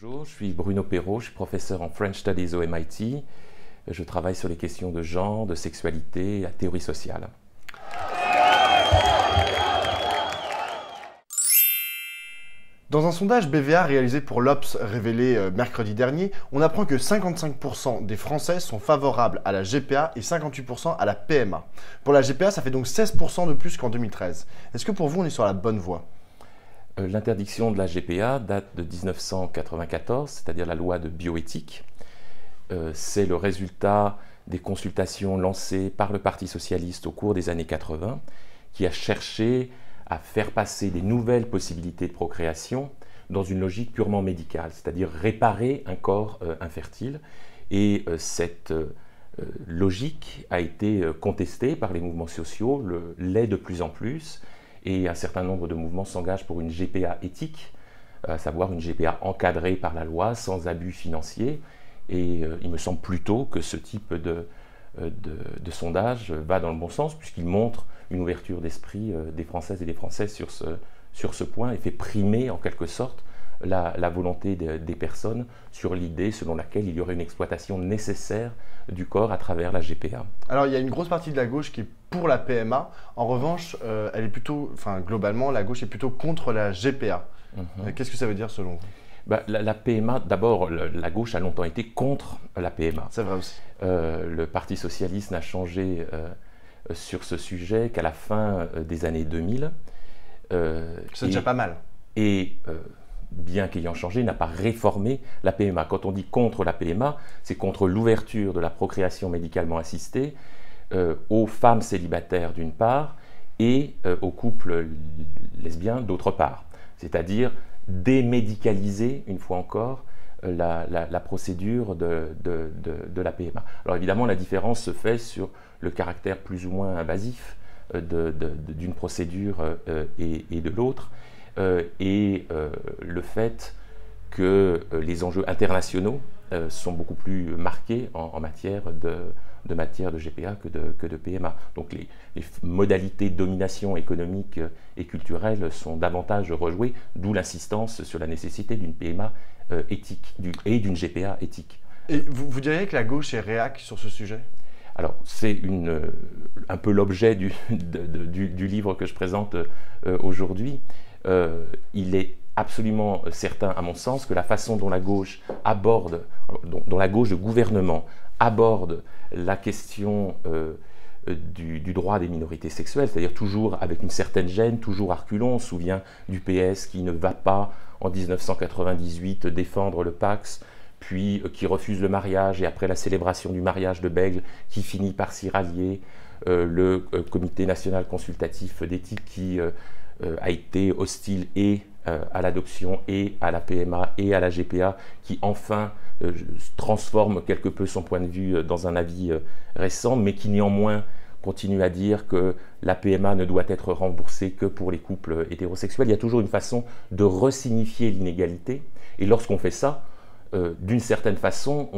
Bonjour, je suis Bruno Perrault, je suis professeur en French Studies au MIT. Je travaille sur les questions de genre, de sexualité et la théorie sociale. Dans un sondage BVA réalisé pour l'Obs révélé mercredi dernier, on apprend que 55% des Français sont favorables à la GPA et 58% à la PMA. Pour la GPA, ça fait donc 16% de plus qu'en 2013. Est-ce que pour vous, on est sur la bonne voie ? L'interdiction de la GPA date de 1994, c'est-à-dire la loi de bioéthique. C'est le résultat des consultations lancées par le Parti socialiste au cours des années 80, qui a cherché à faire passer des nouvelles possibilités de procréation dans une logique purement médicale, c'est-à-dire réparer un corps infertile. Et cette logique a été contestée par les mouvements sociaux, l'est de plus en plus, et un certain nombre de mouvements s'engagent pour une GPA éthique, à savoir une GPA encadrée par la loi, sans abus financiers. Et il me semble plutôt que ce type de sondage va dans le bon sens, puisqu'il montre une ouverture d'esprit des Françaises et des Français sur ce point et fait primer en quelque sorte la volonté des personnes sur l'idée selon laquelle il y aurait une exploitation nécessaire du corps à travers la GPA. Alors il y a une grosse partie de la gauche qui est pour la PMA. En revanche, elle est plutôt, globalement, la gauche est plutôt contre la GPA. Qu'est-ce que ça veut dire selon vous ? La PMA, d'abord, la gauche a longtemps été contre la PMA. C'est vrai aussi. Le Parti socialiste n'a changé sur ce sujet qu'à la fin des années 2000. C'est déjà pas mal. Et bien qu'ayant changé, n'a pas réformé la PMA. Quand on dit contre la PMA, c'est contre l'ouverture de la procréation médicalement assistée aux femmes célibataires d'une part et aux couples lesbiens d'autre part. C'est-à-dire démédicaliser, une fois encore, la procédure de la PMA. Alors évidemment, la différence se fait sur le caractère plus ou moins invasif d'une procédure et de l'autre, et le fait que les enjeux internationaux sont beaucoup plus marqués en matière de GPA que de PMA. Donc les modalités de domination économique et culturelle sont davantage rejouées, d'où l'insistance sur la nécessité d'une PMA éthique et d'une GPA éthique. Et vous diriez que la gauche est réac sur ce sujet ? Alors, c'est un peu l'objet du livre que je présente aujourd'hui. Il est absolument certain, à mon sens, que la façon dont la gauche dont la gauche de gouvernement aborde la question du droit des minorités sexuelles, c'est-à-dire toujours avec une certaine gêne, toujours à reculons. On se souvient du PS qui ne va pas, en 1998, défendre le Pacs, puis qui refuse le mariage, et après la célébration du mariage de Bègle, qui finit par s'y rallier, le Comité national consultatif d'éthique qui a été hostile et à l'adoption et à la PMA et à la GPA, qui enfin transforme quelque peu son point de vue dans un avis récent, mais qui néanmoins continue à dire que la PMA ne doit être remboursée que pour les couples hétérosexuels. Il y a toujours une façon de resignifier l'inégalité, et lorsqu'on fait ça, d'une certaine façon,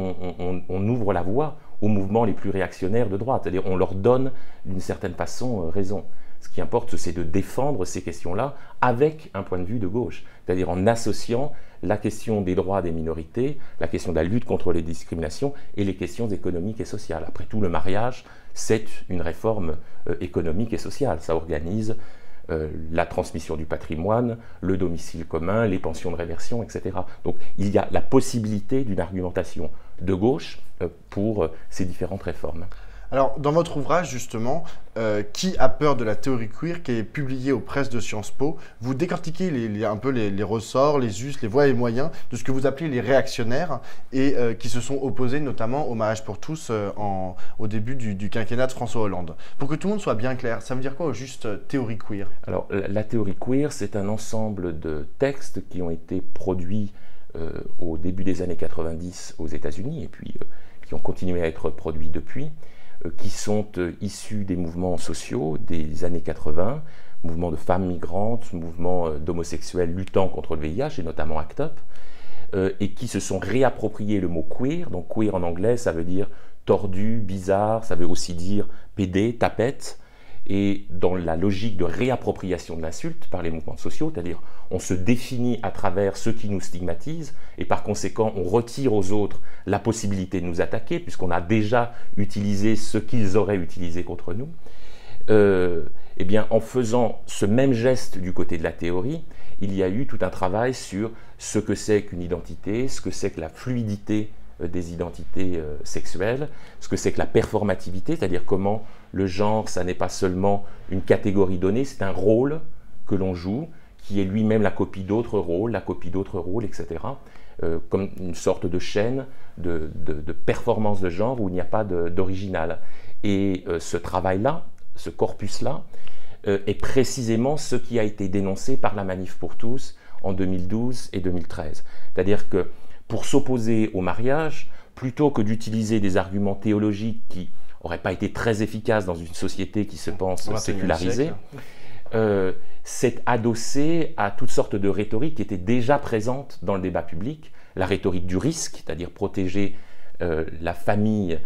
on ouvre la voie aux mouvements les plus réactionnaires de droite, c'est-à-dire on leur donne d'une certaine façon raison. Ce qui importe, c'est de défendre ces questions-là avec un point de vue de gauche, c'est-à-dire en associant la question des droits des minorités, la question de la lutte contre les discriminations et les questions économiques et sociales. Après tout, le mariage, c'est une réforme économique et sociale. Ça organise la transmission du patrimoine, le domicile commun, les pensions de réversion, etc. Donc il y a la possibilité d'une argumentation de gauche pour ces différentes réformes. Alors, dans votre ouvrage, justement, Qui a peur de la théorie queer, qui est publié aux presses de Sciences Po, vous décortiquez un peu les ressorts, les us, les voies et moyens de ce que vous appelez les réactionnaires et qui se sont opposés notamment au mariage pour tous au début du quinquennat de François Hollande. Pour que tout le monde soit bien clair, ça veut dire quoi au juste théorie queer ? Alors, la théorie queer, c'est un ensemble de textes qui ont été produits au début des années 90 aux États-Unis et puis qui ont continué à être produits depuis, qui sont issus des mouvements sociaux des années 80, mouvements de femmes migrantes, mouvements d'homosexuels luttant contre le VIH, et notamment ACT UP, et qui se sont réappropriés le mot queer. Donc queer en anglais, ça veut dire tordu, bizarre, ça veut aussi dire PD, tapette, et dans la logique de réappropriation de l'insulte par les mouvements sociaux, c'est-à-dire on se définit à travers ceux qui nous stigmatisent et par conséquent on retire aux autres la possibilité de nous attaquer puisqu'on a déjà utilisé ce qu'ils auraient utilisé contre nous. Eh bien, en faisant ce même geste du côté de la théorie, il y a eu tout un travail sur ce que c'est qu'une identité, ce que c'est que la fluidité des identités sexuelles, ce que c'est que la performativité, c'est-à-dire comment le genre, ça n'est pas seulement une catégorie donnée, c'est un rôle que l'on joue, qui est lui-même la copie d'autres rôles, etc. Comme une sorte de chaîne de performance de genre où il n'y a pas d'original. Et ce travail-là, ce corpus-là, est précisément ce qui a été dénoncé par la Manif pour tous en 2012 et 2013. C'est-à-dire que pour s'opposer au mariage, plutôt que d'utiliser des arguments théologiques qui n'auraient pas été très efficaces dans une société qui se pense sécularisée, s'est adossé à toutes sortes de rhétoriques qui étaient déjà présentes dans le débat public. La rhétorique du risque, c'est-à-dire protéger la famille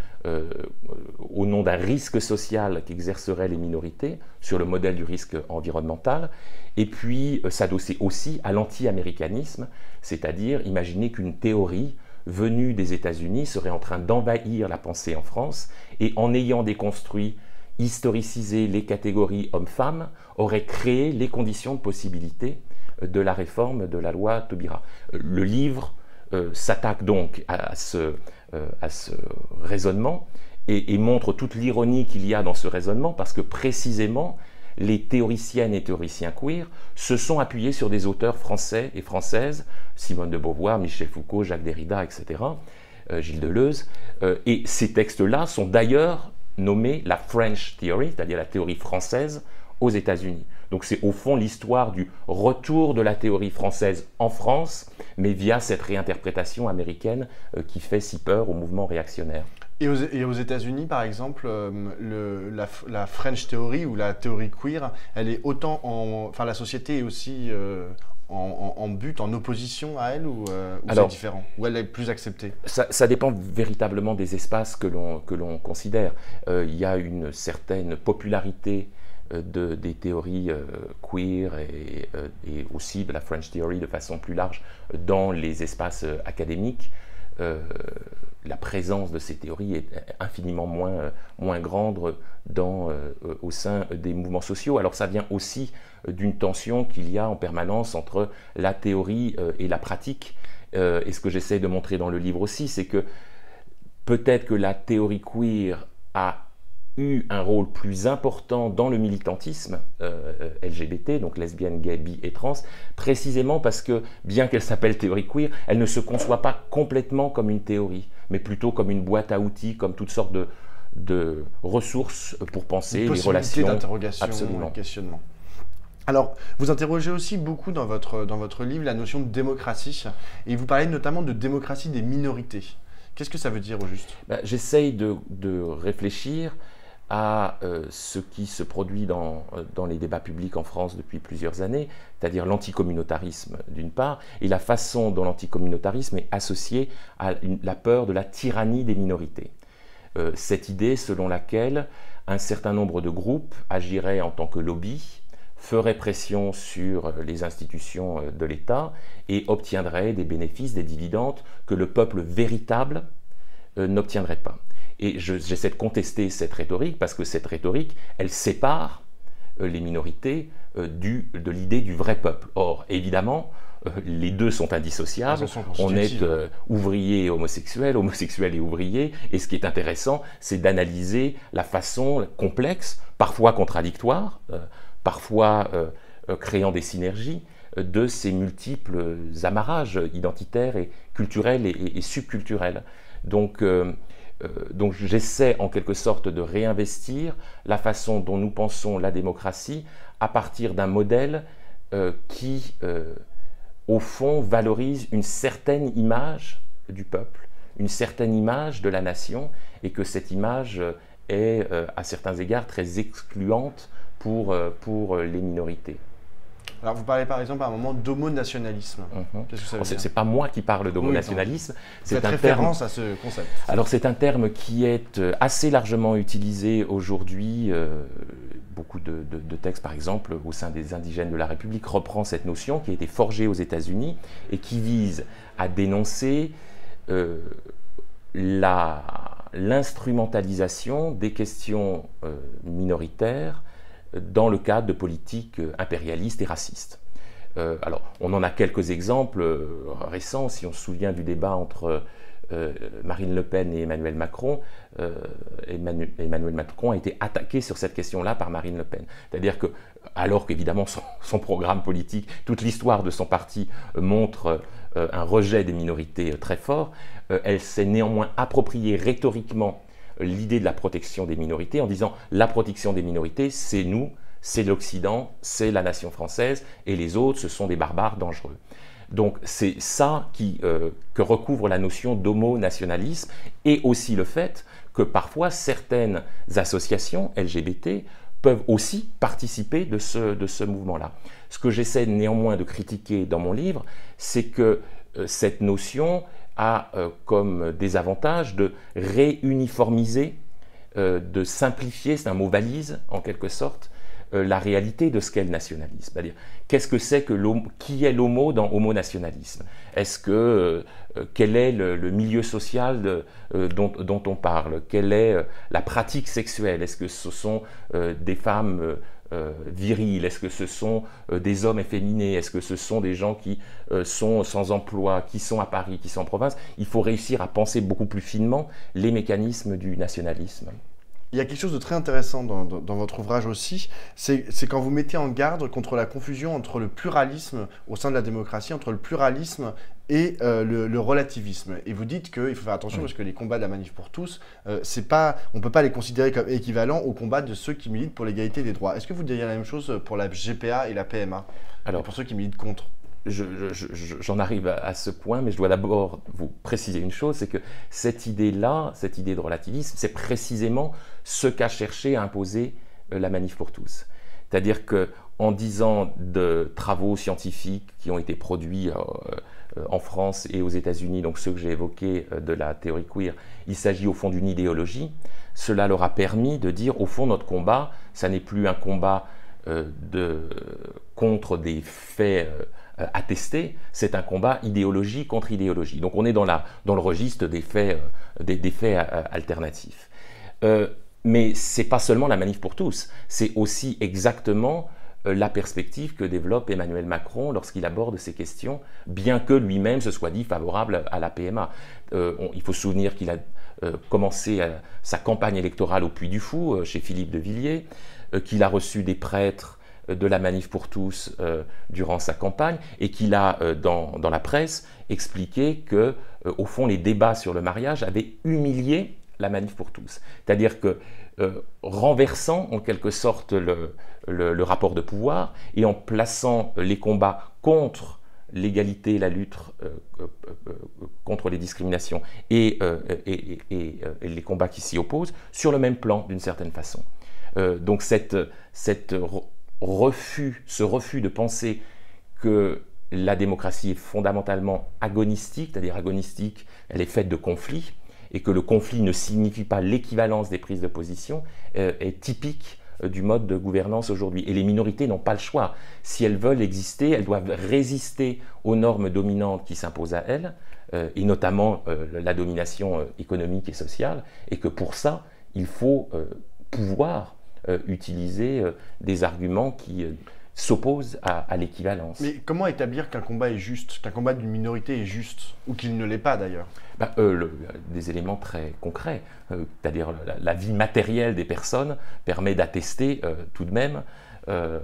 au nom d'un risque social qu'exerceraient les minorités sur le modèle du risque environnemental, et puis s'adosser aussi à l'anti-américanisme, c'est-à-dire imaginer qu'une théorie venue des États-Unis serait en train d'envahir la pensée en France et en ayant déconstruit, historicisé les catégories hommes-femmes, aurait créé les conditions de possibilité de la réforme de la loi Taubira. Le livre s'attaque donc à ce raisonnement et montre toute l'ironie qu'il y a dans ce raisonnement parce que précisément les théoriciennes et théoriciens queer se sont appuyés sur des auteurs français et françaises, Simone de Beauvoir, Michel Foucault, Jacques Derrida, etc., Gilles Deleuze, et ces textes-là sont d'ailleurs nommés la French Theory, c'est-à-dire la théorie française aux États-Unis. Donc c'est au fond l'histoire du retour de la théorie française en France, mais via cette réinterprétation américaine qui fait si peur au mouvement réactionnaire. Et aux États-Unis, par exemple, la French Theory ou la théorie queer, elle est autant enfin la société est aussi en but, en opposition à elle ou c'est différent? Ou elle est plus acceptée? Ça dépend véritablement des espaces que l'on considère. Il y a une certaine popularité des théories queer et aussi de la French Theory de façon plus large dans les espaces académiques. La présence de ces théories est infiniment moins grande au sein des mouvements sociaux. Alors ça vient aussi d'une tension qu'il y a en permanence entre la théorie et la pratique. Et ce que j'essaie de montrer dans le livre aussi, c'est que peut-être que la théorie queer a eu un rôle plus important dans le militantisme LGBT, donc lesbienne, gay, bi et trans, précisément parce que, bien qu'elle s'appelle théorie queer, elle ne se conçoit pas complètement comme une théorie, mais plutôt comme une boîte à outils, comme toutes sortes de ressources pour penser les relations. D'interrogation, absolument. Questionnement. Alors, vous interrogez aussi beaucoup dans votre livre la notion de démocratie, et vous parlez notamment de démocratie des minorités. Qu'est-ce que ça veut dire au juste? J'essaye de réfléchir à ce qui se produit dans les débats publics en France depuis plusieurs années, c'est-à-dire l'anticommunautarisme d'une part, et la façon dont l'anticommunautarisme est associé à la peur de la tyrannie des minorités. Cette idée selon laquelle un certain nombre de groupes agiraient en tant que lobby, feraient pression sur les institutions de l'État et obtiendraient des bénéfices, des dividendes que le peuple véritable n'obtiendrait pas. Et j'essaie de contester cette rhétorique parce que cette rhétorique, elle sépare les minorités de l'idée du vrai peuple. Or, évidemment, les deux sont indissociables. On est ouvrier et homosexuel, homosexuel et ouvrier. Et ce qui est intéressant, c'est d'analyser la façon complexe, parfois contradictoire, parfois créant des synergies, de ces multiples amarrages identitaires et culturels et subculturels. Donc j'essaie en quelque sorte de réinvestir la façon dont nous pensons la démocratie à partir d'un modèle qui, au fond, valorise une certaine image du peuple, une certaine image de la nation, et que cette image est, à certains égards, très excluante pour les minorités. Alors vous parlez par exemple à un moment d'homonationalisme. Qu'est-ce que ça veut dire? C'est pas moi qui parle d'homonationalisme. C'est un référence à ce concept. Alors c'est un terme qui est assez largement utilisé aujourd'hui, beaucoup de textes, par exemple, au sein des indigènes de la République, reprend cette notion qui a été forgée aux États-Unis et qui vise à dénoncer l'instrumentalisation des questions minoritaires dans le cadre de politiques impérialistes et racistes. Alors, on en a quelques exemples récents, si on se souvient du débat entre Marine Le Pen et Emmanuel Macron. Emmanuel Macron a été attaqué sur cette question-là par Marine Le Pen. C'est-à-dire que, alors qu'évidemment son programme politique, toute l'histoire de son parti montre un rejet des minorités très fort, elle s'est néanmoins appropriée rhétoriquement l'idée de la protection des minorités en disant la protection des minorités, c'est nous, c'est l'Occident, c'est la nation française, et les autres, ce sont des barbares dangereux. Donc c'est ça que recouvre la notion d'homo-nationalisme, et aussi le fait que parfois certaines associations LGBT peuvent aussi participer de ce mouvement-là. Ce que j'essaie néanmoins de critiquer dans mon livre, c'est que cette notion a comme désavantage de réuniformiser, de simplifier, c'est un mot valise en quelque sorte, la réalité de ce qu'est le nationalisme. C'est-à-dire, qu'est-ce que c'est que qui est l'homo dans homo-nationalisme? Quel est le milieu social dont on parle? Quelle est la pratique sexuelle? Est-ce que ce sont des femmes viriles? Est-ce que ce sont des hommes efféminés? Est-ce que ce sont des gens qui sont sans emploi, qui sont à Paris, qui sont en province? Il faut réussir à penser beaucoup plus finement les mécanismes du nationalisme. Il y a quelque chose de très intéressant dans votre ouvrage aussi, c'est quand vous mettez en garde contre la confusion entre le pluralisme au sein de la démocratie, entre le pluralisme et le relativisme. Et vous dites qu'il faut faire attention parce que les combats de la Manif pour tous, on ne peut pas les considérer comme équivalents aux combats de ceux qui militent pour l'égalité des droits. Est-ce que vous diriez la même chose pour la GPA et la PMA? Alors, et pour ceux qui militent contre? J'en arrive à ce point, mais je dois d'abord vous préciser une chose, c'est que cette idée-là, cette idée de relativisme, c'est précisément ce qu'a cherché à imposer la Manif pour tous. C'est-à-dire qu'en disant de travaux scientifiques qui ont été produits en France et aux États-Unis, donc ceux que j'ai évoqués de la théorie queer, il s'agit au fond d'une idéologie, cela leur a permis de dire, au fond, notre combat, ça n'est plus un combat contre des faits attestés, c'est un combat idéologie contre idéologie. Donc on est dans le registre des faits alternatifs. Mais ce n'est pas seulement la Manif pour tous, c'est aussi exactement la perspective que développe Emmanuel Macron lorsqu'il aborde ces questions, bien que lui-même se soit dit favorable à la PMA. Il faut se souvenir qu'il a commencé sa campagne électorale au Puy du Fou, chez Philippe de Villiers, qu'il a reçu des prêtres de la Manif pour tous durant sa campagne, et qu'il a, dans la presse, expliqué que, au fond, les débats sur le mariage avaient humilié la Manif pour tous. C'est-à-dire que, renversant en quelque sorte le rapport de pouvoir, et en plaçant les combats contre l'égalité, la lutte contre les discriminations et les combats qui s'y opposent, sur le même plan, d'une certaine façon. Donc ce refus de penser que la démocratie est fondamentalement agonistique, c'est-à-dire agonistique, elle est faite de conflits, et que le conflit ne signifie pas l'équivalence des prises de position, est typique du mode de gouvernance aujourd'hui. Et les minorités n'ont pas le choix. Si elles veulent exister, elles doivent résister aux normes dominantes qui s'imposent à elles, et notamment la domination économique et sociale, et que pour ça, il faut pouvoir utiliser des arguments qui s'opposent à l'équivalence. Mais comment établir qu'un combat est juste, qu'un combat d'une minorité est juste, ou qu'il ne l'est pas d'ailleurs? Des éléments très concrets, c'est-à-dire la vie matérielle des personnes permet d'attester tout de même la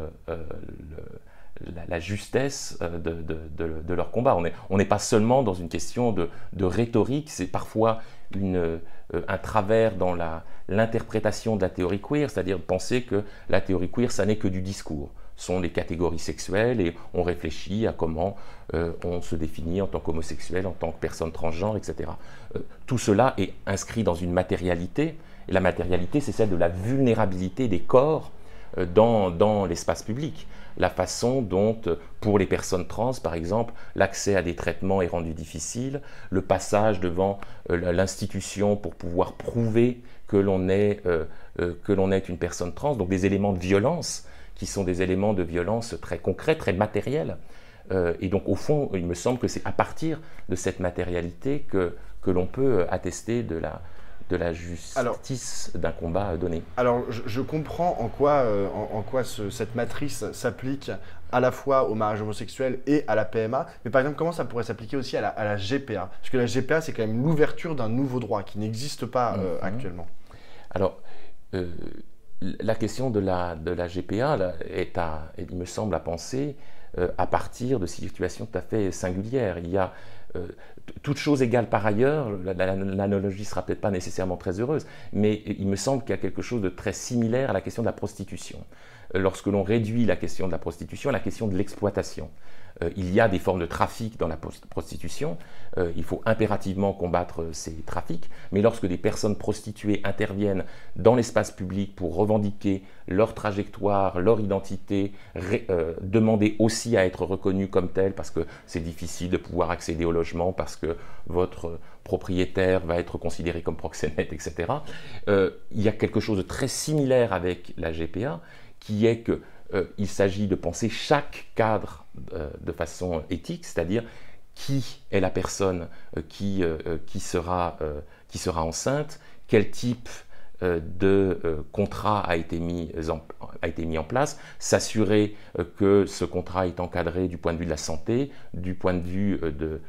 justesse de leur combat. On n'est pas seulement dans une question de rhétorique, c'est parfois un travers dans l'interprétation de la théorie queer, c'est-à-dire penser que la théorie queer, ça n'est que du discours. Ce sont les catégories sexuelles et on réfléchit à comment on se définit en tant qu'homosexuel, en tant que personne transgenre, etc. Tout cela est inscrit dans une matérialité, et la matérialité, c'est celle de la vulnérabilité des corps dans l'espace public. La façon dont, pour les personnes trans, par exemple, l'accès à des traitements est rendu difficile, le passage devant l'institution pour pouvoir prouver que l'on est une personne trans, donc des éléments de violence qui sont des éléments de violence très concrets, très matériels. Et donc, au fond, il me semble que c'est à partir de cette matérialité que l'on peut attester de la justice d'un combat donné. Alors, je comprends en quoi cette matrice s'applique à la fois au mariage homosexuel et à la PMA, mais par exemple, comment ça pourrait s'appliquer aussi à la GPA? Parce que la GPA, c'est quand même l'ouverture d'un nouveau droit qui n'existe pas actuellement. Alors, la question de la GPA là, il me semble, à penser à partir de situations tout à fait singulières. Il y a toute chose égale par ailleurs, l'analogie ne sera peut-être pas nécessairement très heureuse, mais il me semble qu'il y a quelque chose de très similaire à la question de la prostitution. Lorsque l'on réduit la question de la prostitution à la question de l'exploitation, il y a des formes de trafic dans la prostitution, il faut impérativement combattre ces trafics, mais lorsque des personnes prostituées interviennent dans l'espace public pour revendiquer leur trajectoire, leur identité, demander aussi à être reconnues comme telles parce que c'est difficile de pouvoir accéder au logement, parce que votre propriétaire va être considéré comme proxénète, etc. Il y a quelque chose de très similaire avec la GPA, qui est qu'il s'agit de penser chaque cadre de façon éthique, c'est-à-dire qui est la personne qui sera enceinte, quel type de contrat a été mis en place, s'assurer que ce contrat est encadré du point de vue de la santé, du point de vue de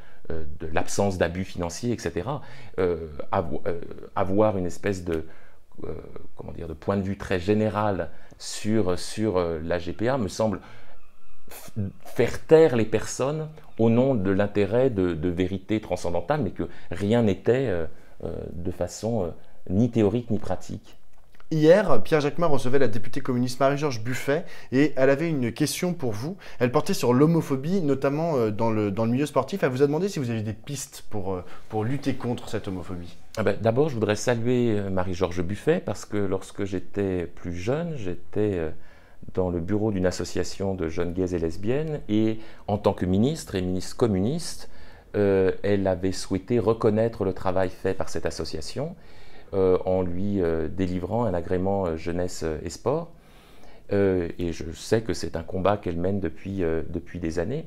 l'absence d'abus financiers, etc. Avoir une espèce de point de vue très général sur la GPA me semble faire taire les personnes au nom de l'intérêt de vérité transcendantale, mais que rien n'était de façon ni théorique ni pratique. Hier, Pierre Jacquemin recevait la députée communiste Marie-Georges Buffet et elle avait une question pour vous. Elle portait sur l'homophobie, notamment dans le milieu sportif. Elle vous a demandé si vous aviez des pistes pour lutter contre cette homophobie. D'abord, je voudrais saluer Marie-Georges Buffet parce que lorsque j'étais plus jeune, j'étais dans le bureau d'une association de jeunes gays et lesbiennes et en tant que ministre et ministre communiste, elle avait souhaité reconnaître le travail fait par cette association en lui délivrant un agrément jeunesse et sport. Et je sais que c'est un combat qu'elle mène depuis des années.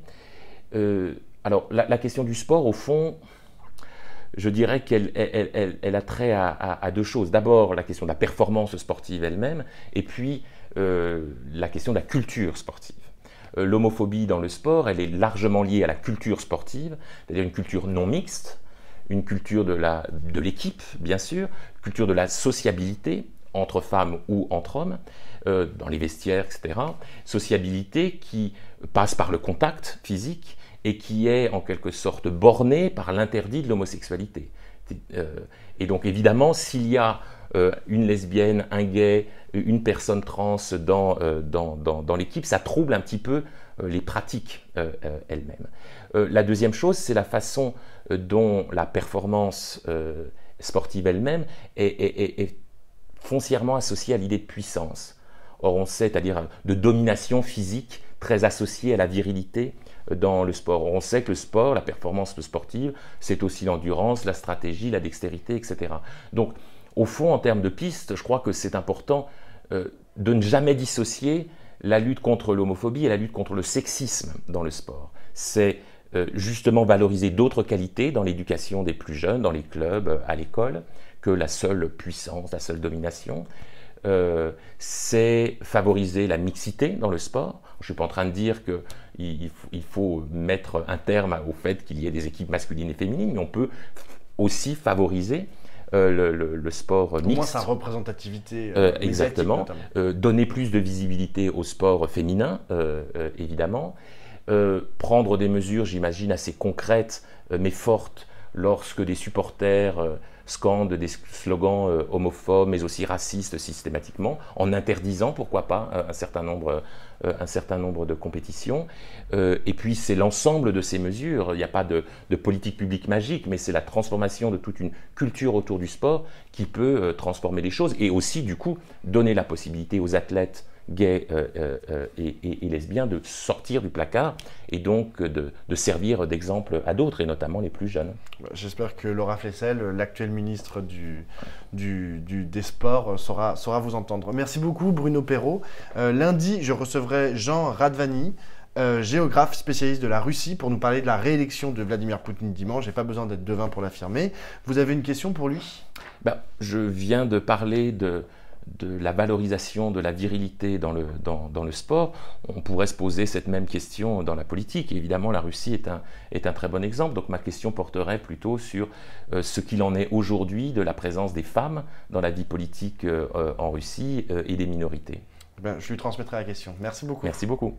Alors, la question du sport, au fond, je dirais qu'elle a trait à deux choses. D'abord, la question de la performance sportive elle-même, et puis la question de la culture sportive. L'homophobie dans le sport, elle est largement liée à la culture sportive, c'est-à-dire une culture non mixte, une culture de l'équipe, bien sûr, culture de la sociabilité entre femmes ou entre hommes, dans les vestiaires, etc. Sociabilité qui passe par le contact physique et qui est en quelque sorte bornée par l'interdit de l'homosexualité. Et donc évidemment, s'il y a une lesbienne, un gay, une personne trans dans l'équipe, ça trouble un petit peu les pratiques elles-mêmes. La deuxième chose, c'est la façon dont la performance sportive elle-même est foncièrement associée à l'idée de puissance. Or, on sait, c'est-à-dire de domination physique très associée à la virilité dans le sport. On sait que le sport, la performance sportive, c'est aussi l'endurance, la stratégie, la dextérité, etc. Donc, au fond, en termes de pistes, je crois que c'est important de ne jamais dissocier la lutte contre l'homophobie et la lutte contre le sexisme dans le sport. C'est justement valoriser d'autres qualités dans l'éducation des plus jeunes, dans les clubs, à l'école, que la seule puissance, la seule domination. C'est favoriser la mixité dans le sport. Je ne suis pas en train de dire qu'il faut mettre un terme au fait qu'il y ait des équipes masculines et féminines, mais on peut aussi favoriser le sport mixte. Au moins sa représentativité. Exactement. Donner plus de visibilité au sport féminin, évidemment. Prendre des mesures, j'imagine, assez concrètes, mais fortes, lorsque des supporters scandent des slogans homophobes, mais aussi racistes systématiquement, en interdisant, pourquoi pas, un certain nombre de compétitions. Et puis, c'est l'ensemble de ces mesures. Il n'y a pas de politique publique magique, mais c'est la transformation de toute une culture autour du sport qui peut transformer les choses et aussi, du coup, donner la possibilité aux athlètes gays et lesbiens de sortir du placard et donc de servir d'exemple à d'autres, et notamment les plus jeunes. J'espère que Laura Flessel, l'actuelle ministre des Sports, saura vous entendre. Merci beaucoup Bruno Perrault. Lundi, je recevrai Jean Radvani, géographe spécialiste de la Russie, pour nous parler de la réélection de Vladimir Poutine dimanche. J'ai pas besoin d'être devin pour l'affirmer. Vous avez une question pour lui? Je viens de parler de la valorisation de la virilité dans le sport. On pourrait se poser cette même question dans la politique. Et évidemment, la Russie est un très bon exemple. Donc ma question porterait plutôt sur ce qu'il en est aujourd'hui de la présence des femmes dans la vie politique en Russie et des minorités. Je lui transmettrai la question. Merci beaucoup. Merci beaucoup.